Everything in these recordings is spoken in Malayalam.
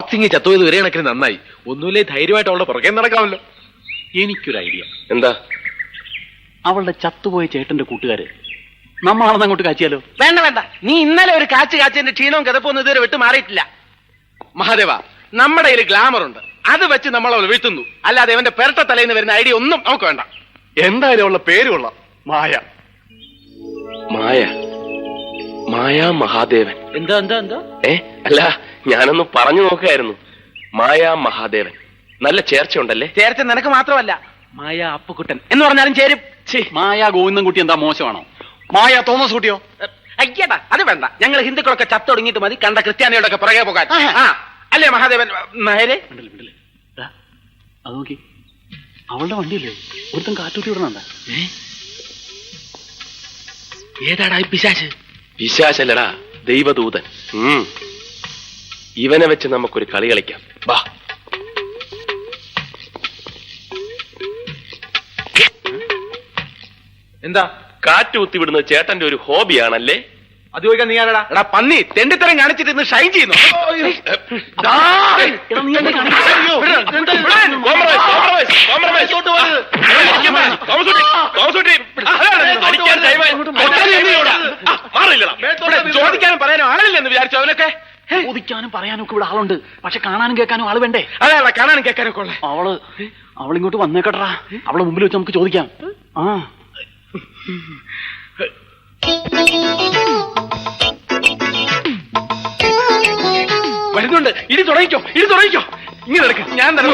ബോക്സിംഗ് ചത്തുപോയത് ഒരേ കണക്കിന് നന്നായി. ഒന്നുമില്ലേ ധൈര്യമായിട്ട് അവളുടെ പുറകെ നടക്കാമല്ലോ. എനിക്കൊരു ഐഡിയ. എന്താ? അവളുടെ ചത്തുപോയ ചേട്ടന്റെ കൂട്ടുകാര് നമ്മളാണെന്ന് അങ്ങോട്ട് കാച്ചിയാലോ? വേണ്ട വേണ്ട, നീ ഇന്നലെ ഒരു കാച്ചതിന്റെ ക്ഷീണവും കിതപ്പൊന്നും ഇതുവരെ വിട്ട് മാറിയിട്ടില്ല. മഹാദേവ, നമ്മുടെ കയ്യിൽ ഗ്ലാമർ ഉണ്ട്, അത് വെച്ച് നമ്മൾ അവൾ വീഴ്ത്തുന്നു. അല്ലാതെ അവന്റെ പെരട്ട തലേന്ന് വരുന്ന ഐഡിയ ഒന്നും നമുക്ക് വേണ്ട. എന്തായാലും ഉള്ള പേര് കൊള്ളാം, മായ. മായ, മായാ മഹാദേവൻ. എന്താ എന്താ എന്താ? അല്ല, ഞാനൊന്ന് പറഞ്ഞു നോക്കായിരുന്നു. മായാ മഹാദേവൻ നല്ല ചേർച്ചയുണ്ടല്ലേ? ചേർച്ച നിനക്ക് മാത്രമല്ല, മായ അപ്പുക്കുട്ടൻ എന്ന് പറഞ്ഞാലും ചേരും. മായ ഗോവിന്ദൻകുട്ടി എന്താ മോശമാണോ? മായ തോമസ് കുട്ടിയോ? അയ്യടാ, അത് വേണ്ട. ഞങ്ങൾ ഹിന്ദുക്കളൊക്കെ ചത്തൊടുങ്ങിയിട്ട് മതി കണ്ട ക്രിസ്ത്യാനികളുടെ ഒക്കെ പുറകെ പോകാൻ. അല്ലേ മഹാദേവൻ നായരെ? അത് നോക്കി, അവളുടെ വണ്ടിയല്ലേ ഒരുത്തം കാറ്റൂട്ടി വിടണണ്ട. ഏതാടാ പിശാച്? പിശാചല്ലടാ, ദൈവദൂതൻ. ഇവനെ വെച്ച് നമുക്കൊരു കളി കളിക്കാം. വാ. എന്താ? കാറ്റ് കുത്തിവിടുന്നത് ചേട്ടന്റെ ഒരു ഹോബിയാണല്ലേ? അത് ചോദിക്കാൻ നീ ആരടാ? എടാ പന്നി, തെണ്ടിത്തരം കാണിച്ചിട്ട് ഇന്ന് ഷൈൻ ചെയ്യുന്നു. ചോദിക്കാനും പറയാനും ആളില്ലെന്ന് വിചാരിച്ചു അവനൊക്കെ? ചോദിക്കാനും പറയാനും ഒക്കെ ഇവിടെ ആളുണ്ട്, പക്ഷെ കാണാനും കേൾക്കാനും ആള് വേണ്ടേ? അതെ, കാണാനും കേൾക്കാനും ഒക്കെ ഉള്ള അവളിങ്ങോട്ട് വന്നേക്കട്ടാ. അവളെ മുമ്പിൽ വെച്ച് നമുക്ക് ചോദിക്കാം. വരുന്നുണ്ട്. ഇനി തുടങ്ങിക്കോ, ഇനി തുടങ്ങിക്കോ. ഇങ്ങനെ എടുക്ക, ഞാൻ തന്നെ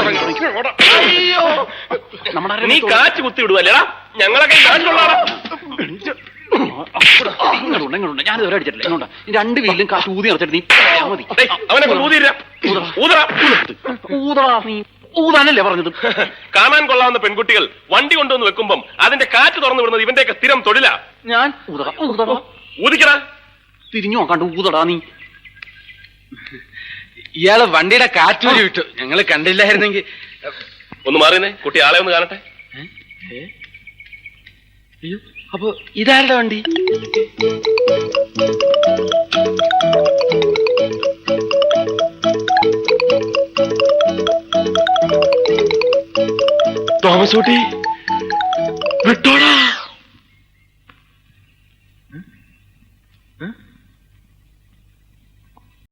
നീ കാറ്റ് കുത്തി വിടുവല്ലേടാ? ഞങ്ങളൊക്കെ ഞാൻ ഇതുവരെ അടിച്ചിട്ടില്ല. ഇങ്ങോട്ടാ, രണ്ട് വീട്ടിലും കാറ്റ് ഊതി നിറച്ചിട്ട് നീ മതി. അവനെ ഊതടാ. നീ ഊതാനല്ലേ പറഞ്ഞത്? കാണാൻ കൊള്ളാവുന്ന പെൺകുട്ടികൾ വണ്ടി കൊണ്ടുവന്ന് വെക്കുമ്പം അതിന്റെ കാറ്റ് തുറന്നു വിടുന്നത് ഇവന്റെയൊക്കെ സ്ഥിരം തൊഴിലാ. ഞാൻ ഊതിക്കടാ. തിരിഞ്ഞു നോക്കാണ്ട് ഊതടാ നീ. ഇയാള് വണ്ടിയുടെ കാറ്റൂരി വിട്ടു, ഞങ്ങള് കണ്ടില്ലായിരുന്നെങ്കിൽ. ഒന്ന് മാറിയെന്നേ, കുട്ടി ആളെ ഒന്ന് കാണട്ടെ. അയ്യോ, അപ്പൊ ഇതാരുടെ വണ്ടി? തോമസ് കുട്ടി വിട്ടോടാ.